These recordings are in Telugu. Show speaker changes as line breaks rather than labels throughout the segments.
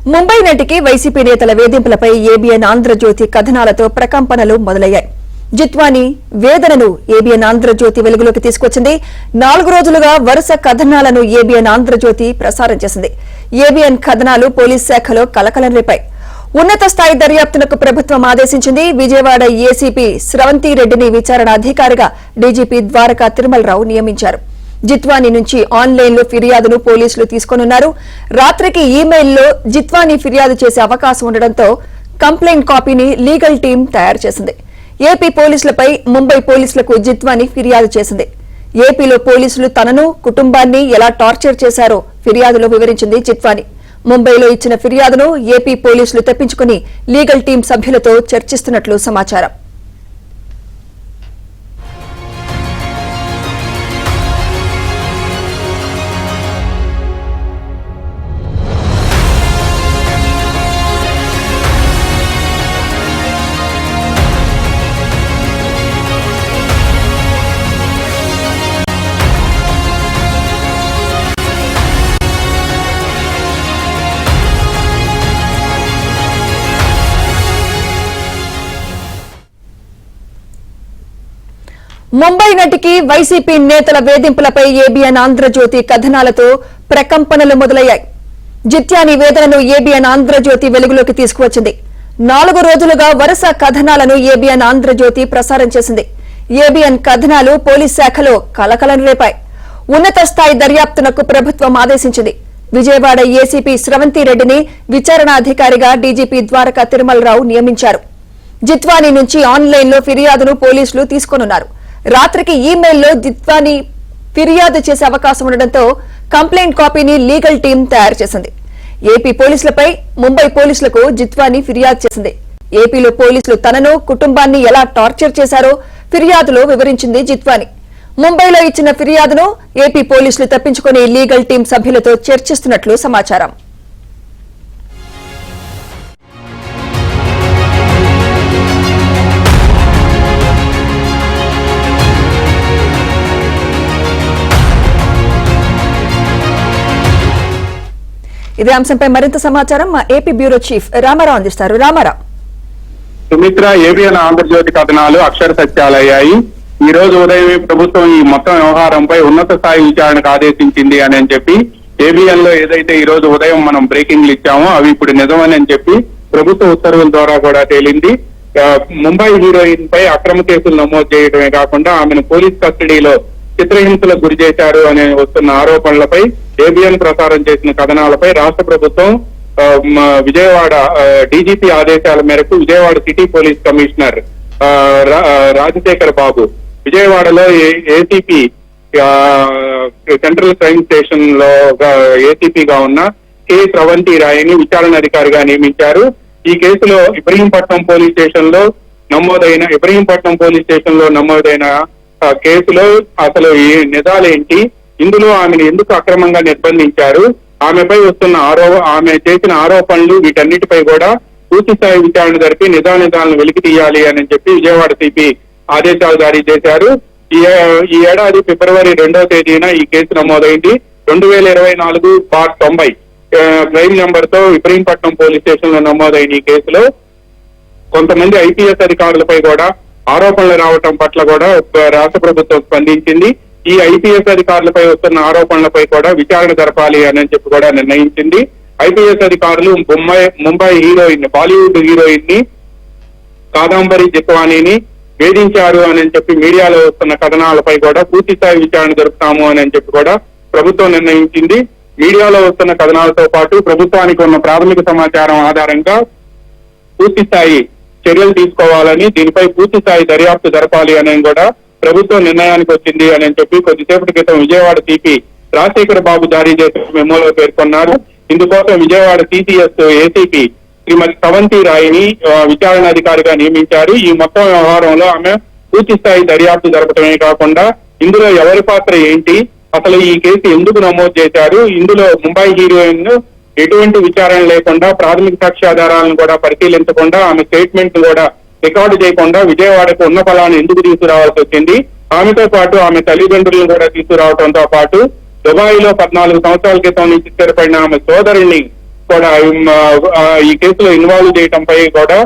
ముంబై నటికి వైసీపీ నేతల వేధింపులపై ఏబీఎన్ ఆంధ్రజ్యోతి కథనాలతో ప్రకంపనలు మొదలయ్యాయి. జిత్వానీ వేదనను ఏబీఎన్ ఆంధ్రజ్యోతి వెలుగులోకి తీసుకొచ్చింది. 4 రోజులుగా వరుస కథనాలను ఏబీఎన్ ఆంధ్రజ్యోతి ప్రసారం చేసింది. ఏబీఎన్ కథనాలు పోలీస్ శాఖలో కలకలం రేపాయి. ఉన్నత స్థాయి దర్యాప్తునకు ప్రభుత్వం ఆదేశించింది. విజయవాడ ఏసీపీ స్రవంతి రెడ్డిని విచారణ అధికారిగా డీజీపీ ద్వారకా తిరుమలరావు నియమించారు. జిత్వానీ నుంచి ఆన్లైన్లో ఫిర్యాదును పోలీసులు తీసుకోనున్నారు. రాత్రికి ఈమెయిల్లో జిత్వానీ ఫిర్యాదు చేసే అవకాశం ఉండడంతో కంప్లైంట్ కాపీని లీగల్ టీం తయారు చేసింది. ఏపీ పోలీసులపై ముంబై పోలీసులకు జిత్వానీ ఫిర్యాదు చేసింది. ఏపీలో పోలీసులు తనను కుటుంబాన్ని ఎలా టార్చర్ చేశారో ఫిర్యాదులో వివరించింది జిత్వానీ. ముంబైలో ఇచ్చిన ఫిర్యాదును ఏపీ పోలీసులు తెప్పించుకుని లీగల్ టీం సభ్యులతో చర్చిస్తున్నట్లు సమాచారం. ముంబై నటికి వైసీపీ నేతల వేధింపులపై ఏబీఎన్ ఆంధ్రజ్యోతి కథనాలతో ప్రకంపనలు మొదలయ్యాయి. జిత్వానీ వేదనను ఏబీఎన్ ఆంధ్రజ్యోతి వెలుగులోకి తీసుకువచ్చింది. 4 రోజులుగా వరుస కథనాలను ఏబీఎన్ ఆంధ్రజ్యోతి ప్రసారం చేసింది. ఏబీఎన్ కథనాలు పోలీస్ శాఖలో కలకలం రేపాయి. ఉన్నత స్థాయి దర్యాప్తునకు ప్రభుత్వం ఆదేశించింది. విజయవాడ ఏసీపీ స్రవంతి రెడ్డిని విచారణాధికారిగా డీజీపీ ద్వారకా తిరుమలరావు నియమించారు. జిత్వానీ నుంచి ఆన్లైన్లో ఫిర్యాదును పోలీసులు తీసుకోనున్నారు. రాత్రికి ఈమెయిల్లో జిత్వానీ ఫిర్యాదు చేసే అవకాశం ఉండడంతో కంప్లైంట్ కాపీని లీగల్ టీం తయారు చేసింది. ఏపీ పోలీసులపై ముంబై పోలీసులకు జిత్వానీ ఫిర్యాదు చేసింది. ఏపీలో పోలీసులు తనను కుటుంబాన్ని ఎలా టార్చర్ చేశారో ఫిర్యాదులో వివరించింది జిత్వానీ. ముంబైలో ఇచ్చిన ఫిర్యాదును ఏపీ పోలీసులు తప్పించుకుని లీగల్ టీం సభ్యులతో చర్చిస్తున్నట్లు సమాచారం. ఇదే అంశంపై మరింత సమాచారం మా ఏపీ బ్యూరో చీఫ్ రామారావు అందిస్తారు. రామారావు.
సుమిత్ర, ఏబీఎన్ ఆంధ్రజ్యోతి కథనాలు అక్షర సత్యాలయ్యాయి. ఈ రోజు ఉదయం ప్రభుత్వం ఈ మొత్తం వ్యవహారంపై ఉన్నత స్థాయి విచారణకు ఆదేశించింది అని చెప్పి ఏబీఎన్ లో ఏదైతే ఈ రోజు ఉదయం మనం బ్రేకింగ్లు ఇచ్చామో అవి ఇప్పుడు నిజమని చెప్పి ప్రభుత్వ ఉత్తర్వుల ద్వారా కూడా తేలింది. ముంబై హీరోయిన్ పై అక్రమ కేసులు నమోదు చేయడమే కాకుండా ఆమెను పోలీస్ కస్టడీలో చిత్రహింసలకు గురి చేశారు అని వస్తున్న ఆరోపణలపై ఏబీఎన్ ప్రసారం చేసిన కథనాలపై రాష్ట్ర ప్రభుత్వం విజయవాడ డీజీపీ ఆదేశాల మేరకు Vijayawada city police commissioner Rajasekhar Babu విజయవాడలో ఏసీపీ సెంట్రల్ క్రైమ్ స్టేషన్ లో ఏసీపీగా ఉన్న కె స్రవంతి రాయిని విచారణ అధికారిగా నియమించారు. ఈ కేసులో ఇబ్రహీంపట్నం పోలీస్ స్టేషన్ లో నమోదైన కేసులో అసలు నిజాలేంటి, ఇందులో ఆమెను ఎందుకు అక్రమంగా నిర్బంధించారు, ఆమెపై వస్తున్న ఆమె చేసిన ఆరోపణలు, వీటన్నిటిపై కూడా పూర్తి స్థాయి విచారణ జరిపి నిజాలను వెలికి తీయాలి అని చెప్పి విజయవాడ సిపి ఆదేశాలు జారీ చేశారు. ఈ ఏడాది ఫిబ్రవరి 2వ తేదీన ఈ కేసు నమోదైంది. 2024/90 క్రైమ్ నెంబర్ తో ఇబ్రహీంపట్నం పోలీస్ స్టేషన్ లో నమోదైన ఈ కేసులో కొంతమంది ఐపీఎస్ అధికారులపై కూడా ఆరోపణలు రావటం పట్ల కూడా రాష్ట్ర ప్రభుత్వం స్పందించింది. ఈ ఐపీఎస్ అధికారులపై వస్తున్న ఆరోపణలపై కూడా విచారణ జరపాలి అని చెప్పి కూడా నిర్ణయించింది. ఐపీఎస్ అధికారులు ముంబై హీరోయిన్, బాలీవుడ్ హీరోయిన్ ని కాదంబరి జిత్వానీని వేధించారు అని చెప్పి మీడియాలో వస్తున్న కథనాలపై కూడా పూర్తి స్థాయి విచారణ జరుపుతాము అని చెప్పి కూడా ప్రభుత్వం నిర్ణయించింది. మీడియాలో వస్తున్న కథనాలతో పాటు ప్రభుత్వానికి ఉన్న ప్రాథమిక సమాచారం ఆధారంగా పూర్తి స్థాయి చర్యలు తీసుకోవాలని, దీనిపై పూర్తి స్థాయి దర్యాప్తు జరపాలి అని కూడా ప్రభుత్వం నిర్ణయానికి వచ్చింది అని చెప్పి కొద్దిసేపటి క్రితం విజయవాడ సిపి రాజశేఖర్ బాబు జారీ చేసిన మెమోలో పేర్కొన్నారు. ఇందుకోసం విజయవాడ సిసిఎస్ ఏసీపీ శ్రీమతి స్రవంతి రాయిని విచారణాధికారిగా నియమించారు. ఈ మొత్తం వ్యవహారంలో ఆమె పూర్తి స్థాయి దర్యాప్తు జరపడమే కాకుండా ఇందులో ఎవరి పాత్ర ఏంటి, అసలు ఈ కేసు ఎందుకు నమోదు చేశారు, ఇందులో ముంబై హీరోయిన్ ఎటువంటి విచారణ లేకుండా ప్రాథమిక సాక్ష్యాధారాలను కూడా పరిశీలించకుండా ఆమె స్టేట్మెంట్ కూడా రికార్డు చేయకుండా విజయవాడకు ఉన్న ఫలాన్ని ఎందుకు తీసుకురావాల్సి వచ్చింది, ఆమెతో పాటు ఆమె తల్లిదండ్రులను కూడా తీసుకురావడంతో పాటు దుబాయ్ లో 14 సంవత్సరాల క్రితం నుంచి స్థిరపడిన ఆమె సోదరుల్ని కూడా ఈ కేసులో ఇన్వాల్వ్ చేయడంపై కూడా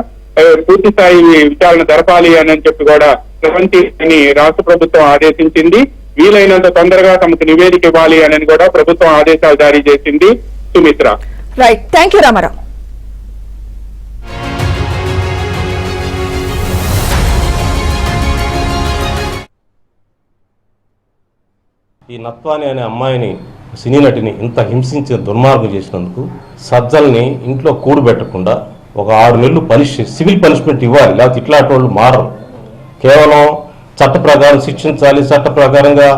పూర్తి స్థాయి విచారణ జరపాలి అని చెప్పి కూడా స్రవంతిని రాష్ట్ర ప్రభుత్వం ఆదేశించింది. వీలైనంత తొందరగా తమకు నివేదిక ఇవ్వాలి అని కూడా ప్రభుత్వం ఆదేశాలు జారీ చేసింది. Sumitra.
Right, thank you Ramarao.
ఈ నత్వాని అనే అమ్మాయిని, సినీ నటిని ఇంత హింసించి దుర్మార్గం చేసినందుకు సజ్జల్ని ఇంట్లో కూడబెట్టకుండా ఒక 6 నెలలు సివిల్ పనిష్మెంట్ ఇవ్వాలి, లేకపోతే ఇట్లాంటి వాళ్ళు మారరు. కేవలం చట్ట ప్రకారం శిక్షించాలి, చట్ట ప్రకారంగా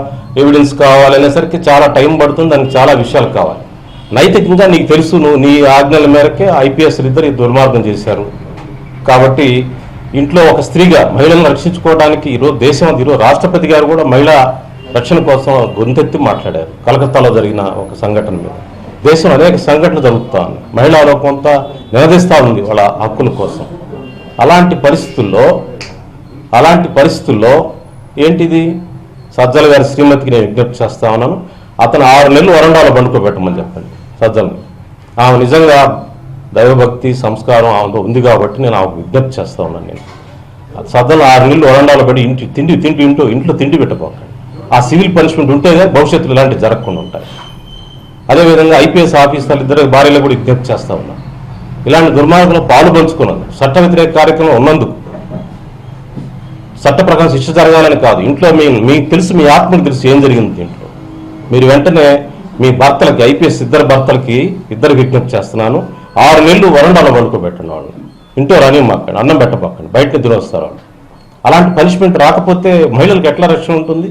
ఎవిడెన్స్ కావాలి అనేసరికి చాలా టైం పడుతుంది, దానికి చాలా విషయాలు కావాలి. నైతికంగా నీకు తెలుసు, నువ్వు నీ ఆజ్ఞల మేరకే ఐపీఎస్లు ఇద్దరు దుర్మార్గం చేశారు. కాబట్టి ఇంట్లో ఒక స్త్రీగా మహిళలను రక్షించుకోవడానికి ఈరోజు ఈరోజు రాష్ట్రపతి గారు కూడా మహిళా రక్షణ కోసం గొంతెత్తి మాట్లాడారు. కలకత్తాలో జరిగిన ఒక సంఘటన మీద దేశం అనేక సంఘటనలు జరుగుతూ ఉంది, మహిళలు కొంత నిలదీస్తూ ఉంది వాళ్ళ హక్కుల కోసం. అలాంటి పరిస్థితుల్లో ఏంటిది, సజ్జల గారి శ్రీమతికి నేను విజ్ఞప్తి చేస్తా ఉన్నాను, అతను 6 నెలలు వరండాలో పండుకోబెట్టమని చెప్పండి సజ్జల్ని. ఆమె నిజంగా దైవభక్తి సంస్కారం ఆమెతో ఉంది కాబట్టి నేను ఆమెకు విజ్ఞప్తి చేస్తా ఉన్నాను. నేను సజ్జలు 6 నెలలు వరండాలో పడి ఇంట్లో తిండి పెట్టబోకండి. ఆ సివిల్ పనిష్మెంట్ ఉంటేనే భవిష్యత్తులో ఇలాంటివి జరగకుండా ఉంటాయి. అదేవిధంగా ఐపీఎస్ ఆఫీసర్లు ఇద్దరు భార్యలు కూడా విజ్ఞప్తి చేస్తా ఉన్నాను, ఇలాంటి దుర్మార్గంలో పాలు పంచుకున్నందుకు, చట్ట వ్యతిరేక కార్యక్రమం ఉన్నందుకు చట్ట ప్రకారం శిక్ష జరగాలని కాదు, ఇంట్లో మీకు తెలుసు, మీ ఆత్మకు తెలుసు ఏం జరిగింది దీంట్లో. మీరు వెంటనే మీ భర్తలకి, ఐపీఎస్ ఇద్దరు విజ్ఞప్తి చేస్తున్నాను, 6 నెలలు వరండాలో పండుకోబెట్టండి. వాళ్ళు ఇంట్లో రాని మాకండి, అన్నం పెట్టబాకండి, బయట నిద్ర వస్తారు వాళ్ళు. అలాంటి పనిష్మెంట్ రాకపోతే మహిళలకు ఎట్లా రక్షణ ఉంటుంది?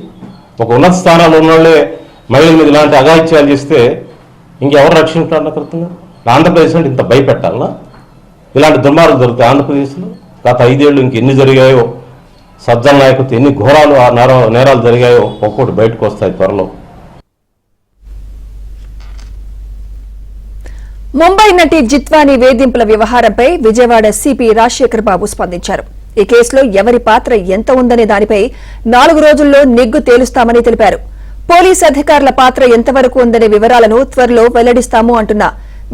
ఒక ఉన్నత స్థానాల్లో ఉన్న వాళ్ళే మహిళల మీద ఇలాంటి అఘాయిత్యాలు చేస్తే ఇంకెవరు రక్షించాలనుకుంటున్నారు? ఆంధ్రప్రదేశ్ అంటే ఇంత భయపెట్టాలనా? ఇలాంటి దుర్మార్గం జరుగుతాయి ఆంధ్రప్రదేశ్లో. గత 5 ఏళ్ళు ఇంకెన్ని జరిగాయో, సజ్జల నాయకులతో ఎన్ని ఘోరాలు నేరాలు జరిగాయో ఒక్కొక్కటి బయటకు వస్తాయి త్వరలో.
ముంబై నటి జిత్వాని వేధింపుల వ్యవహారంపై విజయవాడ సిపి రాజశేఖర్ బాబు స్పందించారు. ఈ కేసులో ఎవరి పాత్ర ఎంత ఉందనే దానిపై 4 రోజుల్లో నిగ్గు తేలుస్తామని తెలిపారు. పోలీస్ అధికారుల పాత్ర ఎంతవరకు ఉందనే వివరాలను త్వరలో వెల్లడిస్తాము అంటున్న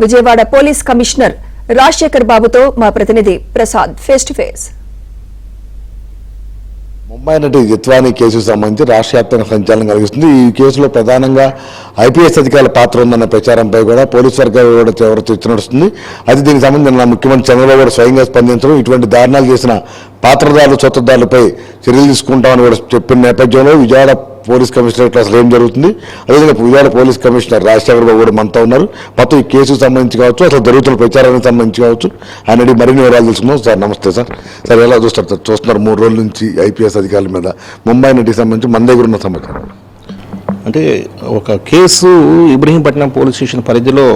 విజయవాడ పోలీస్ కమిషనర్ రాజశేఖర్ బాబుతో మా ప్రతినిధి Prasad face to face.
Mumbai నటి జిత్వాని కేసుకు సంబంధించి రాష్ట్ర వ్యాప్తంగా సంచలనం కలిగిస్తుంది. ఈ కేసులో ప్రధానంగా ఐపీఎస్ అధికారుల పాత్ర ఉందన్న ప్రచారంపై కూడా పోలీసు వర్గాలు కూడా తీవ్ర చర్చ నడుస్తుంది. అయితే దీనికి సంబంధించిన ముఖ్యమంత్రి చంద్రబాబు కూడా స్వయంగా స్పందించడం, ఇటువంటి దారుణాలు చేసిన పాత్రదారులు, సొత్తుదారులపై చర్యలు తీసుకుంటామని కూడా చెప్పిన నేపథ్యంలో విజయవాడ పోలీస్ కమిషనరేట్లో అసలు ఏం జరుగుతుంది, అదేవిధంగా విజయవాడ పోలీస్ కమిషనర్ రాజశేఖర్ బాబు కూడా మనతో ఉన్నారు. మొత్తం ఈ కేసుకు సంబంధించి కావచ్చు, అసలు జరుగుతున్న ప్రచారానికి సంబంధించి కావచ్చు, ఆయన మరిన్ని వివరాలు తెలుసుకుందాం. సార్ నమస్తే. సార్ ఎలా చూస్తున్నారు 3 రోజుల నుంచి ఐపీఎస్ అధికారుల మీద ముంబై నటికి సంబంధించి మన దగ్గర ఉన్న సమాచారం?
అంటే ఒక కేసు ఇబ్రహీంపట్నం పోలీస్ స్టేషన్ పరిధిలో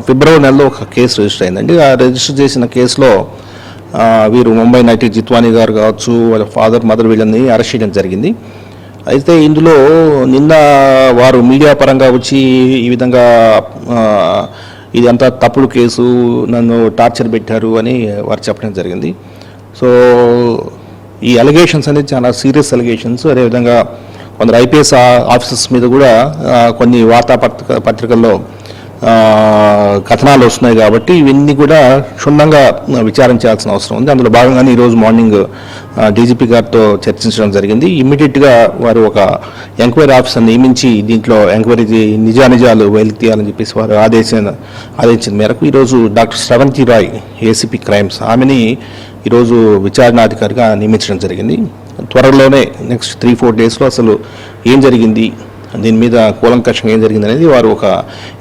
ఫిబ్రవరి నెలలో ఒక కేసు రిజిస్టర్ అయిందండి. ఆ రిజిస్టర్ చేసిన కేసులో వీరు ముంబై నటి జిత్వాని గారు కావచ్చు, వాళ్ళ ఫాదర్, మదర్ వీళ్ళని అరెస్ట్ చేయడం జరిగింది. అయితే ఇందులో నిన్న వారు మీడియా పరంగా వచ్చి ఈ విధంగా ఇదంతా తప్పుడు కేసు, నన్ను టార్చర్ పెట్టారు అని వారు చెప్పడం జరిగింది. సో ఈ అలిగేషన్స్ అనేది చాలా సీరియస్ అలిగేషన్స్. అదేవిధంగా కొందరు ఐపీఎస్ ఆఫీసర్స్ మీద కూడా కొన్ని పత్రికల్లో కథనాలు వస్తున్నాయి. కాబట్టి ఇవన్నీ కూడా క్షుణ్ణంగా విచారించాల్సిన అవసరం ఉంది. అందులో భాగంగానే ఈరోజు మార్నింగ్ డీజీపీ గారితో చర్చించడం జరిగింది. ఇమ్మీడియట్గా వారు ఒక ఎంక్వైరీ ఆఫీసర్ నియమించి దీంట్లో ఎంక్వైరీ నిజాలు వెలికి తీయాలని చెప్పేసి వారు ఆదేశించిన మేరకు ఈరోజు డాక్టర్ స్రవంతి రాయ్, ఏసీపీ క్రైమ్స్, ఆమెని ఈరోజు విచారణాధికారిగా నియమించడం జరిగింది. త్వరలోనే నెక్స్ట్ 3-4 డేస్లో అసలు ఏం జరిగింది, దీని మీద కూలంకషంగా ఏం జరిగింది అనేది వారు ఒక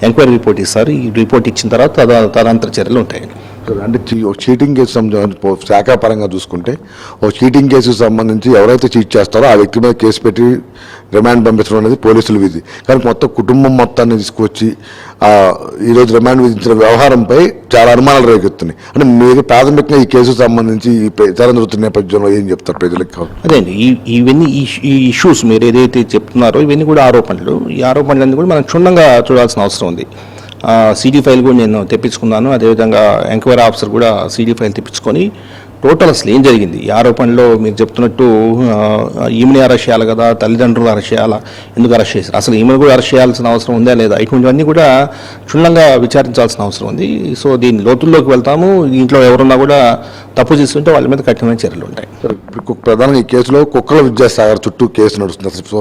ఎంక్వైరీ రిపోర్ట్ ఇస్తారు. ఈ రిపోర్ట్ ఇచ్చిన తర్వాత తదనంతర చర్యలు ఉంటాయి.
అంటే చీటింగ్ కేసు శాఖాపరంగా చూసుకుంటే ఓ చీటింగ్ కేసుకు సంబంధించి ఎవరైతే చీట్ చేస్తారో ఆ వ్యక్తి మీద కేసు పెట్టి రిమాండ్ పంపించడం అనేది పోలీసుల విధి. కానీ మొత్తం కుటుంబం మొత్తాన్ని తీసుకొచ్చి ఈరోజు రిమాండ్ విధించిన వ్యవహారంపై చాలా అనుమానాలు రేకెత్తున్నాయి. అంటే మీరు ప్రాథమికంగా ఈ కేసుకు సంబంధించి ఈ ప్రచారం జరుగుతున్న నేపథ్యంలో ఏం చెప్తారు ప్రజలకు?
అదే అండి, ఇవన్నీ ఈ ఇష్యూస్ మీరు ఏదైతే చెప్తున్నారో ఇవన్నీ కూడా ఆరోపణలు. ఈ ఆరోపణలన్నీ కూడా మనం క్షుణ్ణంగా చూడాల్సిన అవసరం ఉంది. సీడీ ఫైల్ కూడా నేను తెప్పించుకున్నాను. అదేవిధంగా ఎంక్వైరీ ఆఫీసర్ కూడా సీడీ ఫైల్ తెప్పించుకొని టోటల్ అసలు ఏం జరిగింది ఈ ఆరోపణలో మీరు చెప్తున్నట్టు ఈమెని అరెస్ట్ చేయాలి కదా, తల్లిదండ్రులు అరెస్ట్ చేయాలా, ఎందుకు అరెస్ట్ చేశారు, అసలు ఈమెను కూడా అరెస్ట్ చేయాల్సిన అవసరం ఉందా లేదా, ఇటువంటివన్నీ కూడా క్షుణ్ణంగా విచారించాల్సిన అవసరం ఉంది. సో దీని లోతుల్లోకి వెళ్తాము. ఇంట్లో ఎవరున్నా కూడా తప్పు చేస్తుంటే వాళ్ళ మీద కఠినమైన చర్యలు ఉంటాయి.
ఇప్పుడు ప్రధానంగా ఈ కేసులో కుక్కల విద్యాసాగర్ చుట్టూ కేసు నడుస్తుంది. అసలు సో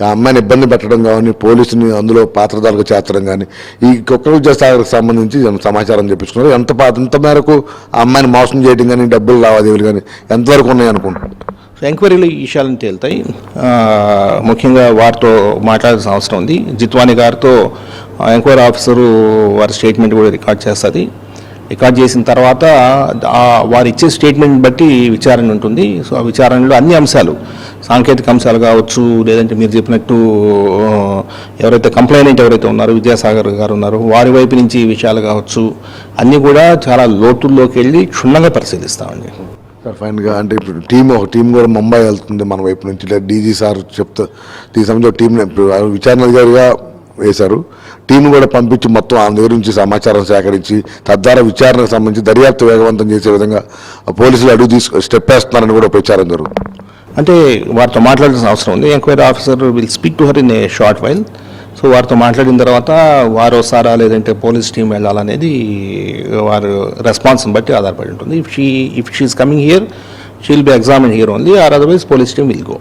ఆ అమ్మాయిని ఇబ్బంది పెట్టడం కానీ, పోలీసుని అందులో పాత్రదారులుగా చేర్చడం కానీ, ఈ కుక్కల విద్యాసాగర్కి సంబంధించి సమాచారం చెప్పించుకున్నారు. ఎంత మేరకు ఆ అమ్మాయిని మోసం చేయడం కానీ, డబ్బులు లావాదేవీలు కానీ ఎంతవరకు ఉన్నాయి అనుకుంటున్నారు?
ఎంక్వైరీలు ఈ విషయాలను తేలుతాయి. ముఖ్యంగా వారితో మాట్లాడాల్సిన అవసరం ఉంది. జిత్వాని గారితో ఎంక్వైరీ ఆఫీసరు వారి స్టేట్మెంట్ కూడా రికార్డ్ చేస్తుంది. రికార్డ్ చేసిన తర్వాత వారు ఇచ్చే స్టేట్మెంట్ బట్టి విచారణ ఉంటుంది. సో ఆ విచారణలో అన్ని అంశాలు, సాంకేతిక అంశాలు కావచ్చు, లేదంటే మీరు చెప్పినట్టు ఎవరైతే కంప్లైనెంట్ ఎవరైతే ఉన్నారో విద్యాసాగర్ గారు ఉన్నారో వారి వైపు నుంచి విషయాలు కావచ్చు, అన్నీ కూడా చాలా లోతుల్లోకి వెళ్ళి క్షుణ్ణంగా పరిశీలిస్తామండి.
సార్ ఫైన్గా అంటే ఇప్పుడు ఒక టీం కూడా ముంబై వెళ్తుంది మన వైపు నుంచి. డీజీ సార్ చెప్తా దీనికి సంబంధించి టీం విచారణ అధికారిగా వేశారు. టీం కూడా పంపించి మొత్తం ఆ దగ్గర నుంచి సమాచారం సేకరించి తద్వారా విచారణకు సంబంధించి దర్యాప్తు వేగవంతం చేసే విధంగా పోలీసులు అడుగు స్టెప్ వేస్తున్నారని కూడా ప్రచారం జరుగుతుంది.
అంటే వారితో మాట్లాడాల్సిన అవసరం ఉంది. Enquiry officer will speak to her in a short while. So వారితో మాట్లాడిన తర్వాత వారు వస్తారా లేదంటే పోలీస్ టీం వెళ్ళాలనేది వారు రెస్పాన్స్ని బట్టి ఆధారపడి ఉంటుంది. If she is coming here she will be examine here only, or otherwise police team will go.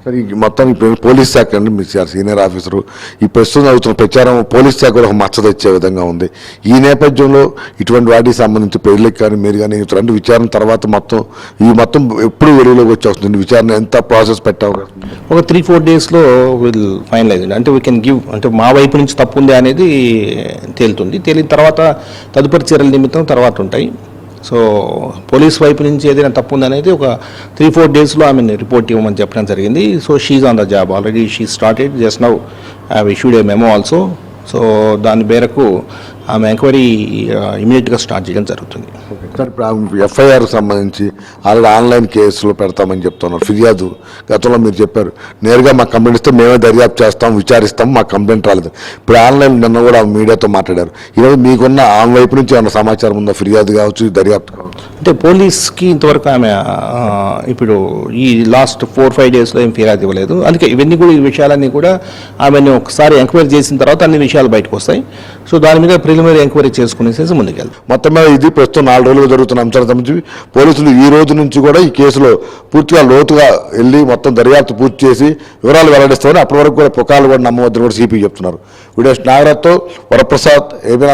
సరే, ఈ మొత్తం పోలీస్ శాఖ అండి, మీ సీనియర్ ఆఫీసరు ఈ ప్రస్తుతం అవుతున్న ప్రచారం పోలీస్ శాఖ ఒక మచ్చ తెచ్చే విధంగా ఉంది. ఈ నేపథ్యంలో ఇటువంటి వాటికి సంబంధించి పెళ్లికి కానీ మీరు కానీ ఇటువంటి విచారణ తర్వాత మొత్తం ఎప్పుడు వెలుగులోకి వచ్చి వస్తుంది? విచారణ ఎంత ప్రాసెస్ పెట్టావు?
ఒక 3-4 డేస్లో విల్ ఫైనలైజ్ అండి. అంటే వీ కెన్ గివ్, అంటే మా వైపు నుంచి తప్పు ఉంది అనేది తేలుతుంది. తేలిన తర్వాత తదుపరి చర్యల నిమిత్తం తర్వాత ఉంటాయి. సో పోలీస్ వైపు నుంచి ఏదైనా తప్పు ఉందనేది ఒక 3-4 డేస్లో ఆమెను రిపోర్ట్ ఇవ్వమని చెప్పడం జరిగింది. So she on the job already. She started just now, have issued a memo also. So దాని మేరకు ఆమె ఎంక్వైరీ ఇమీడియట్గా స్టార్ట్ చేయడం జరుగుతుంది.
సార్ ఇప్పుడు ఎఫ్ఐఆర్కి సంబంధించి ఆల్రెడీ ఆన్లైన్ కేసులో పెడతామని చెప్తున్నారు. ఫిర్యాదు గతంలో మీరు చెప్పారు నేరుగా మాకు కంప్లైంట్ ఇస్తే మేమే దర్యాప్తు చేస్తాం, విచారిస్తాం, మాకు కంప్లైంట్ రాలేదు. ఇప్పుడు ఆన్లైన్ నిన్న కూడా మీడియాతో మాట్లాడారు. ఈరోజు మీకున్న ఆమె వైపు నుంచి ఏమైనా సమాచారం ఉందా? ఫిర్యాదు కావచ్చు, దర్యాప్తు కావచ్చు.
అంటే పోలీస్కి ఇంతవరకు ఆమె ఇప్పుడు ఈ లాస్ట్ 4-5 డేస్లో ఏం ఫిర్యాదు ఇవ్వలేదు. అందుకే ఇవన్నీ కూడా, ఈ విషయాలన్నీ కూడా ఆమెను ఒకసారి ఎంక్వైరీ చేసిన తర్వాత అన్ని విషయాలు బయటకు వస్తాయి. సో దాని మీద ప్రిలిమినరీ ఎంక్వైరీ చేసుకునేసి ముందుకెళ్తాం.
మొత్తం మీద ఇది ప్రస్తుతం 4 రోజులుగా జరుగుతున్న అంశాలకు సంబంధించి పోలీసులు ఈ రోజు నుంచి కూడా ఈ కేసులో పూర్తిగా లోతుగా వెళ్ళి మొత్తం దర్యాప్తు పూర్తి చేసి వివరాలు వెల్లడిస్తామని, అప్పటి వరకు కూడా పుకార్లు కూడా నమ్మవద్దని కూడా సిపి చెప్తున్నారు. Video నాగరాజ్తో Varaprasad, AB